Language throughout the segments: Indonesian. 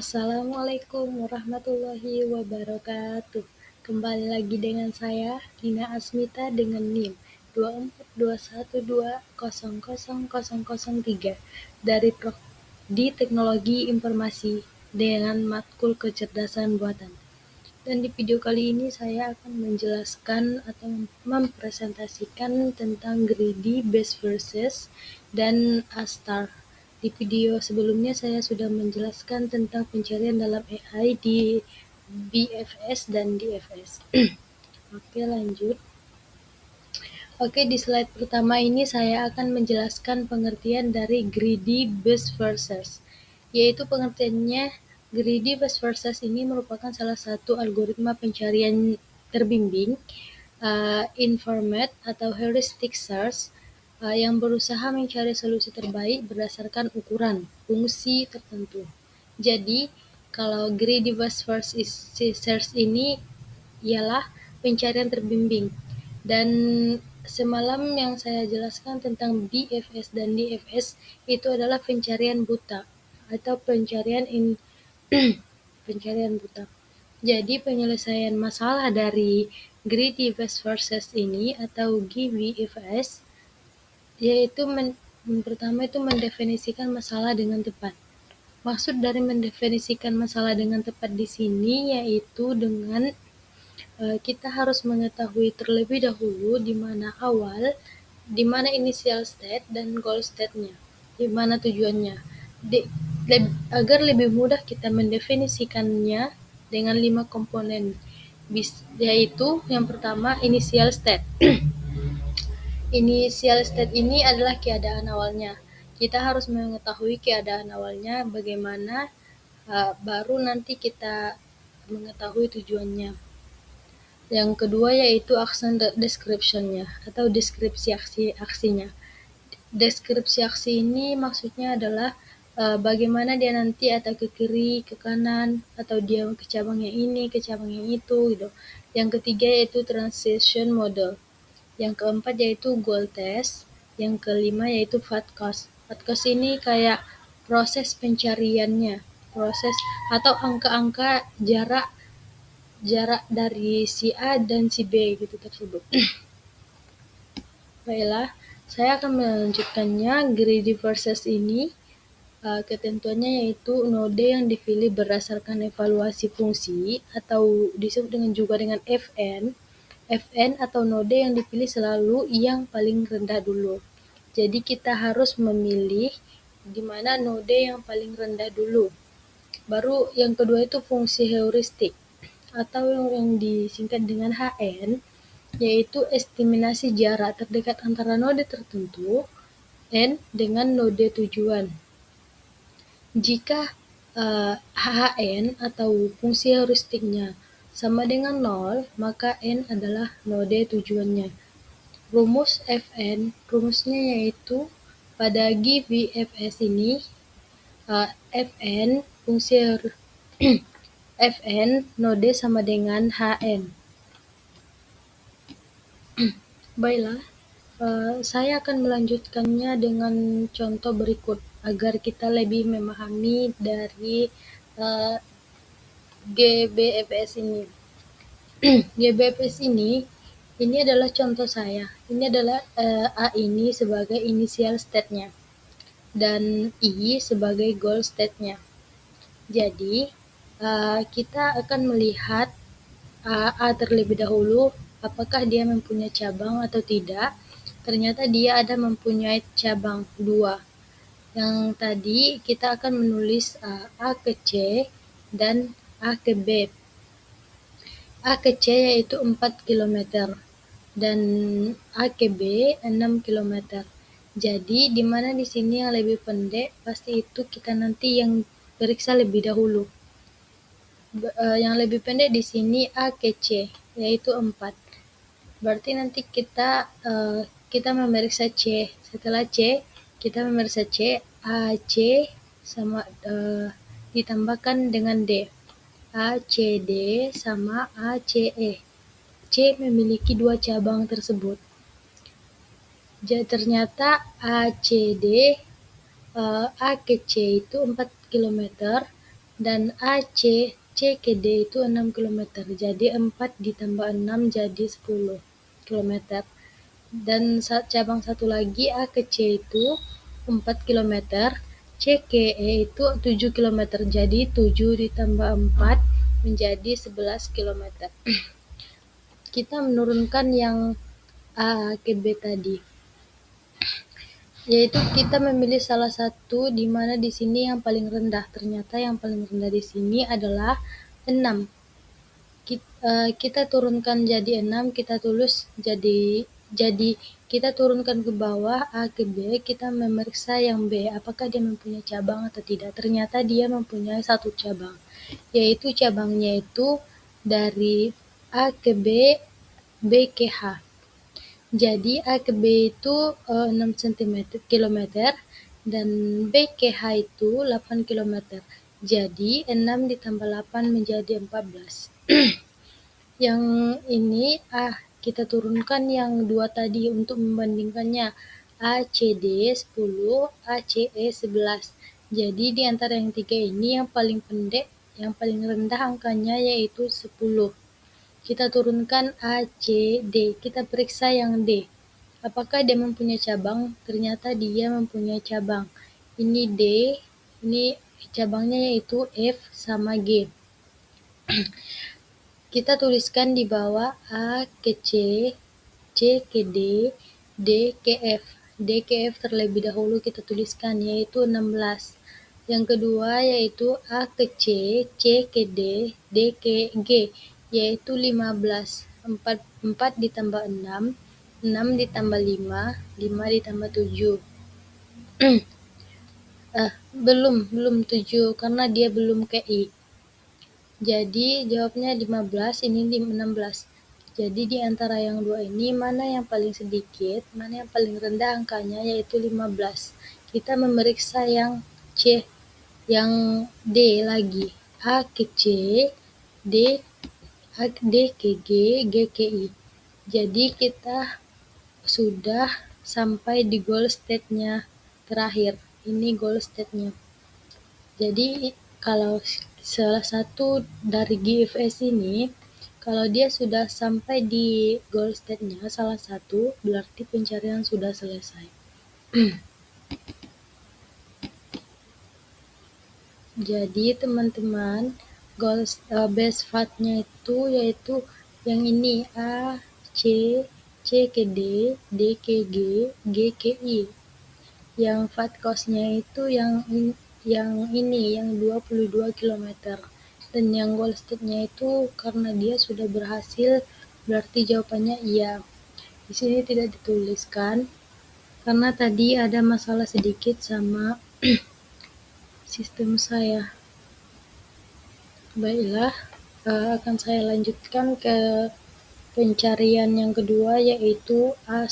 Assalamualaikum warahmatullahi wabarakatuh. Kembali lagi dengan saya, Nina Asmita dengan NIM 242120003 dari Prodi Teknologi Informasi dengan matkul kecerdasan buatan. Dan di video kali ini saya akan menjelaskan atau mempresentasikan tentang greedy, best versus, dan A-star. Di video sebelumnya saya sudah menjelaskan tentang pencarian dalam AI di BFS dan DFS. Oke, lanjut. Oke, di slide pertama ini saya akan menjelaskan pengertian dari greedy, best versus, yaitu pengertiannya. Greedy best versus ini merupakan salah satu algoritma pencarian terbimbing informed atau heuristic search yang berusaha mencari solusi terbaik berdasarkan ukuran fungsi tertentu. Jadi, kalau greedy best versus search ini ialah pencarian terbimbing. Dan semalam yang saya jelaskan tentang BFS dan DFS itu adalah pencarian buta atau pencarian buta. Jadi penyelesaian masalah dari greedy best versus ini atau GBFS yaitu pertama itu mendefinisikan masalah dengan tepat. Maksud dari mendefinisikan masalah dengan tepat di sini yaitu dengan kita harus mengetahui terlebih dahulu di mana awal, di mana initial state dan goal state-nya, di mana tujuannya. Agar lebih mudah kita mendefinisikannya dengan 5 komponen, yaitu yang pertama initial state. Initial state ini adalah keadaan awalnya. Kita harus mengetahui keadaan awalnya bagaimana, baru nanti kita mengetahui tujuannya. Yang kedua yaitu action description-nya atau deskripsi aksinya. Deskripsi aksi ini maksudnya adalah bagaimana dia nanti atau ke kiri, ke kanan, atau dia ke cabang yang ini, ke cabang yang itu gitu. Yang ketiga yaitu transition model. Yang keempat yaitu goal test. Yang kelima yaitu FATCAS. FATCAS ini kayak proses pencariannya, proses atau angka-angka jarak dari si A dan si B gitu tersebut. Baiklah, saya akan melanjutkannya. Greedy versus ini ketentuannya yaitu node yang dipilih berdasarkan evaluasi fungsi atau disebut juga dengan FN. FN atau node yang dipilih selalu yang paling rendah dulu. Jadi kita harus memilih di mana node yang paling rendah dulu. Baru yang kedua itu fungsi heuristik atau yang disingkat dengan HN, yaitu estimasi jarak terdekat antara node tertentu N dengan node tujuan. Jika HN atau fungsi heuristiknya sama dengan 0, maka N adalah node tujuannya. Rumus FN, rumusnya yaitu pada GVFS ini FN fungsi FN node sama dengan HN. Baiklah, saya akan melanjutkannya dengan contoh berikut agar kita lebih memahami dari GBFS ini. GBFS ini adalah contoh saya. Ini adalah A ini sebagai initial state-nya dan I sebagai goal state-nya. Jadi kita akan melihat A terlebih dahulu, apakah dia mempunyai cabang atau tidak. Ternyata dia ada mempunyai cabang 2. Yang tadi kita akan menulis A ke C dan A ke B. A ke C yaitu 4 km dan A ke B 6 km. Jadi di mana di sini yang lebih pendek, pasti itu kita nanti yang periksa lebih dahulu. Yang lebih pendek di sini A ke C yaitu 4. Berarti nanti kita memeriksa C. Setelah C, kita memeriksa C, AC sama ditambahkan dengan D. ACD sama ACE. C memiliki 2 cabang tersebut. Jadi ternyata ACD A ke C itu 4 km dan AC C ke D itu 6 km. Jadi 4 ditambah 6 jadi 10 km. Dan cabang satu lagi A ke C itu 4 km, C ke E itu 7 km. Jadi 7 ditambah 4 menjadi 11 km. Kita menurunkan yang A ke B tadi, yaitu kita memilih salah satu di mana di sini yang paling rendah. Ternyata yang paling rendah di sini adalah 6. Kita turunkan jadi 6, kita tulis jadi kita turunkan ke bawah A ke B, kita memeriksa yang B, apakah dia mempunyai cabang atau tidak. Ternyata dia mempunyai satu cabang, yaitu cabangnya itu dari A ke B, B ke H. Jadi A ke B itu 6 km dan B ke H itu 8 km. Jadi 6 ditambah 8 menjadi 14. Yang ini kita turunkan yang 2 tadi untuk membandingkannya. ACD 10, ACE 11. Jadi di antara yang 3 ini yang paling pendek, yang paling rendah angkanya yaitu 10. Kita turunkan ACD, kita periksa yang D. Apakah dia mempunyai cabang? Ternyata dia mempunyai cabang. Ini D, ini cabangnya yaitu F sama G. Kita tuliskan di bawah A ke C, C ke D, D ke F. D ke F terlebih dahulu kita tuliskan yaitu 16. Yang kedua yaitu A ke C, C ke D, D ke G yaitu 15. 4 ditambah 6, 6 ditambah 5, 5 ditambah 7. Belum 7 karena dia belum ke I. Jadi jawabnya 15, ini 16. Jadi di antara yang 2 ini mana yang paling sedikit, mana yang paling rendah angkanya yaitu 15. Kita memeriksa yang C, yang D lagi. A ke C, D ke G, G ke I. Jadi kita sudah sampai di goal state-nya terakhir. Ini goal state-nya. Jadi kalau salah satu dari GFS ini, kalau dia sudah sampai di goal state-nya salah satu, berarti pencarian sudah selesai. Jadi teman-teman, goal base path-nya itu yaitu yang ini A, C, C ke D, D ke G, G ke I. Yang path cost-nya itu yang ini yang 22 km. Dan yang goal state-nya itu karena dia sudah berhasil, berarti jawabannya iya. Di sini tidak dituliskan karena tadi ada masalah sedikit sama sistem saya. Baiklah, akan saya lanjutkan ke pencarian yang kedua yaitu A*.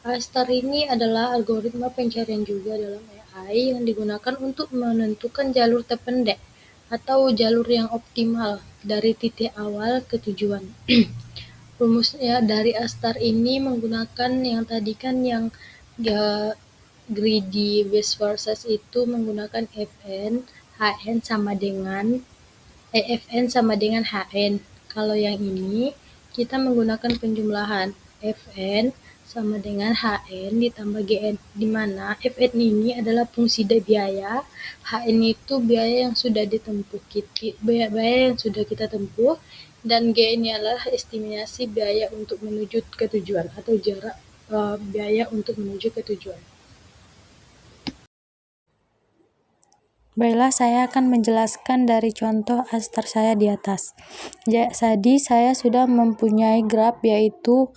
A* ini adalah algoritma pencarian juga dalam AI yang digunakan untuk menentukan jalur terpendek atau jalur yang optimal dari titik awal ke tujuan. Rumusnya dari A* ini menggunakan yang tadi kan yang greedy best versus itu menggunakan Fn, Hn sama dengan Fn sama dengan Hn. Kalau yang ini kita menggunakan penjumlahan Fn sama dengan Hn ditambah Gn, di mana Fn ini adalah fungsi biaya, Hn itu biaya yang sudah ditempuh biaya yang sudah kita tempuh, dan Gn ini adalah estimasi biaya untuk menuju ke tujuan atau jarak biaya untuk menuju ke tujuan. Baiklah, saya akan menjelaskan dari contoh A* saya di atas. Jadi saya sudah mempunyai graf yaitu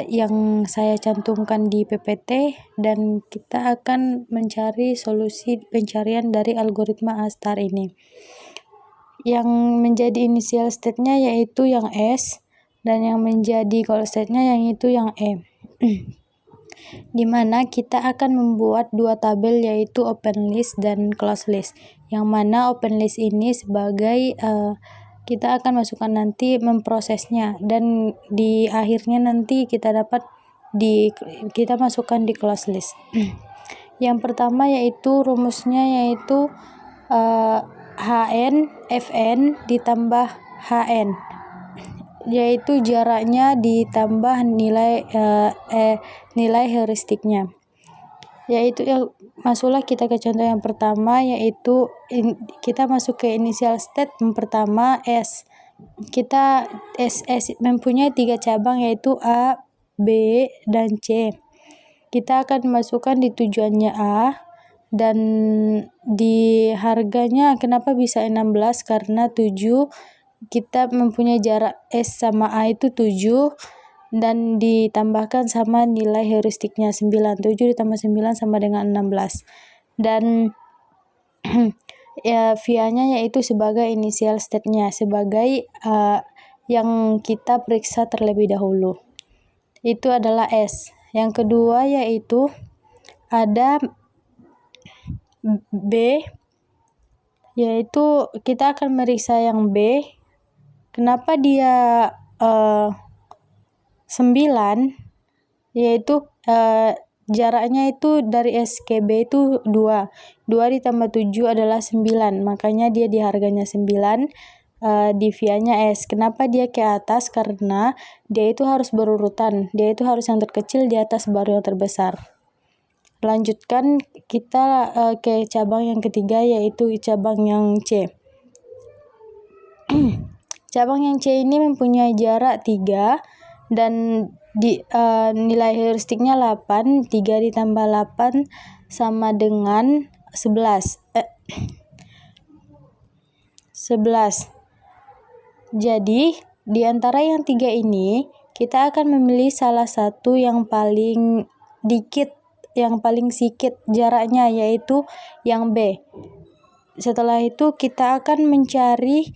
yang saya cantumkan di PPT, dan kita akan mencari solusi pencarian dari algoritma A* ini. Yang menjadi initial state-nya yaitu yang S, dan yang menjadi goal state-nya yaitu yang E. Di mana kita akan membuat dua tabel yaitu open list dan close list. Yang mana open list ini sebagai kita akan masukkan nanti memprosesnya, dan di akhirnya nanti kita masukkan di close list. Yang pertama yaitu rumusnya yaitu Fn ditambah Hn, yaitu jaraknya ditambah nilai heuristiknya. Yaitu masuklah kita ke contoh yang pertama, yaitu kita masuk ke initial state yang pertama S. Kita S mempunyai 3 cabang, yaitu A, B, dan C. Kita akan masukkan di tujuannya A, dan di harganya kenapa bisa 16, karena 7 kita mempunyai jarak S sama A itu 7, dan ditambahkan sama nilai heuristiknya 9. 7 ditambah 9 sama dengan 16. Dan via-nya yaitu sebagai initial state-nya, sebagai yang kita periksa terlebih dahulu. Itu adalah S. Yang kedua yaitu ada B, yaitu kita akan meriksa yang B. Kenapa dia 9? Yaitu jaraknya itu dari S ke B itu 2. 2 ditambah 7 adalah 9. Makanya dia di harganya 9. Di via-nya S. Kenapa dia ke atas? Karena dia itu harus berurutan. Dia itu harus yang terkecil di atas baru yang terbesar. Lanjutkan kita ke cabang yang ketiga, yaitu cabang yang C. Cabang yang C ini mempunyai jarak 3 dan nilai heuristiknya 8. 3 ditambah 8 sama dengan 11. 11. Jadi di antara yang 3 ini kita akan memilih salah satu yang paling sedikit jaraknya, yaitu yang B. Setelah itu kita akan mencari,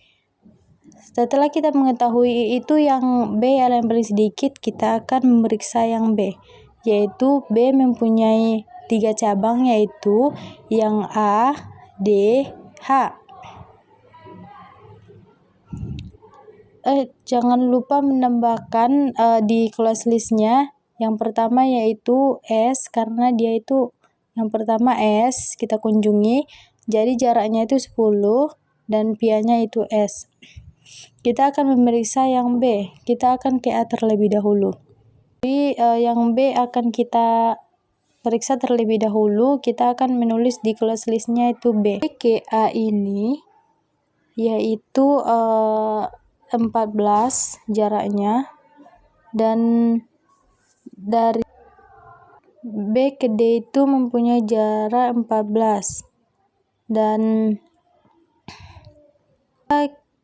setelah kita mengetahui itu yang B adalah yang paling sedikit, kita akan memeriksa yang B, yaitu B mempunyai 3 cabang, yaitu yang A, D, H. Jangan lupa menambahkan di class list-nya yang pertama yaitu S, karena dia itu yang pertama S kita kunjungi, jadi jaraknya itu 10 dan via-nya itu S. Kita akan memeriksa yang B. Kita akan ke A terlebih dahulu. Jadi yang B akan kita periksa terlebih dahulu. Kita akan menulis di class list-nya itu B. Ke A ini yaitu 14 jaraknya, dan dari B ke D itu mempunyai jarak 14. Dan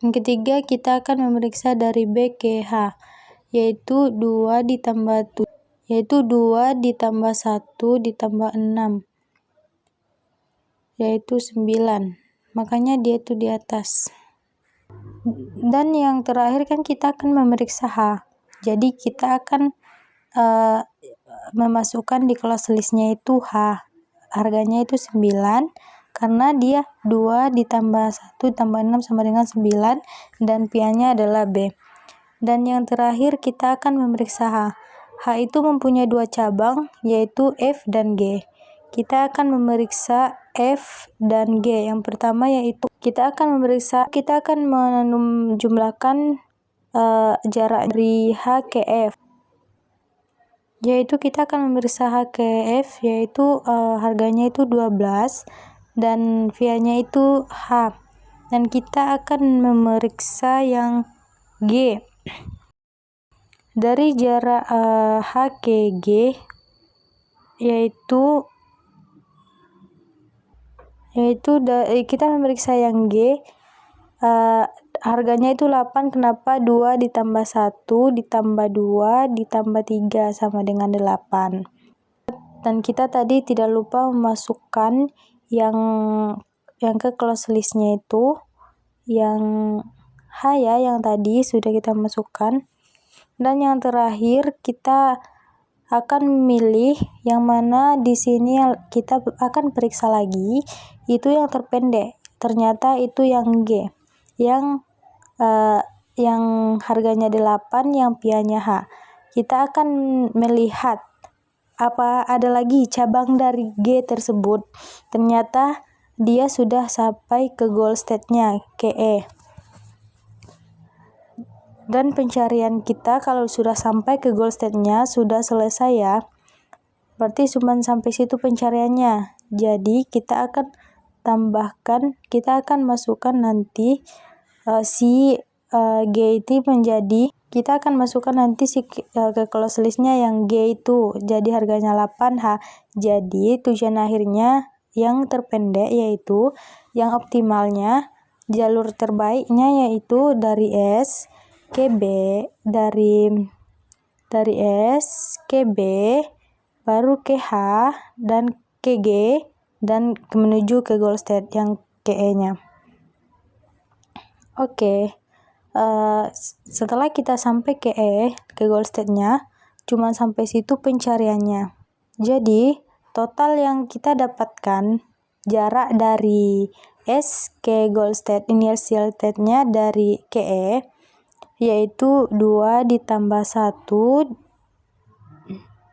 yang ketiga kita akan memeriksa dari B ke H, yaitu 2 ditambah 1 ditambah 6, yaitu 9. Makanya dia itu di atas. Dan yang terakhir kan kita akan memeriksa H. Jadi kita akan memasukkan di class list-nya itu H. Harganya itu 9 karena dia 2 ditambah 1 tambah 6 sama dengan 9, dan via-nya adalah B. Dan yang terakhir kita akan memeriksa H. H itu mempunyai 2 cabang, yaitu F dan G. Kita akan memeriksa F dan G. Yang pertama yaitu kita akan menjumlahkan jarak dari H ke F, yaitu kita akan memeriksa H ke F, yaitu harganya itu 12 dan via-nya itu H. Dan kita akan memeriksa yang G. Dari jarak H ke G yaitu kita memeriksa yang G, harganya itu 8. Kenapa? 2 ditambah 1 ditambah 2 ditambah 3 sama dengan 8. Dan kita tadi tidak lupa memasukkan yang ke class list-nya itu yang H ya, yang tadi sudah kita masukkan. Dan yang terakhir kita akan memilih yang mana di sini kita akan periksa lagi, itu yang terpendek. Ternyata itu yang G, yang harganya 8, yang via-nya H. Kita akan melihat apa ada lagi cabang dari G tersebut. Ternyata dia sudah sampai ke goal state-nya, KE. Dan pencarian kita kalau sudah sampai ke goal state-nya, sudah selesai ya. Berarti cuma sampai situ pencariannya. Jadi kita akan tambahkan, kita akan masukkan nanti si G itu menjadi, kita akan masukkan nanti si ke close list-nya yang G itu, jadi harganya 8H. Jadi tujuan akhirnya yang terpendek yaitu yang optimalnya, jalur terbaiknya yaitu dari S ke B, dari S ke B, baru ke H, dan ke G, dan menuju ke goal state yang ke E-nya. Oke, setelah kita sampai ke E, ke goal state-nya, cuma sampai situ pencariannya. Jadi, total yang kita dapatkan, jarak dari S ke goal state, initial state-nya dari ke E, yaitu 2 ditambah 1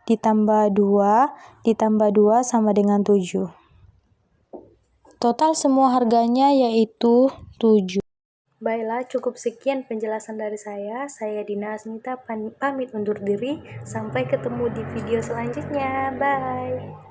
ditambah 2 sama dengan 7. Total semua harganya yaitu 7. Baiklah, cukup sekian penjelasan dari saya. Saya Dina Asmita pamit undur diri. Sampai ketemu di video selanjutnya. Bye.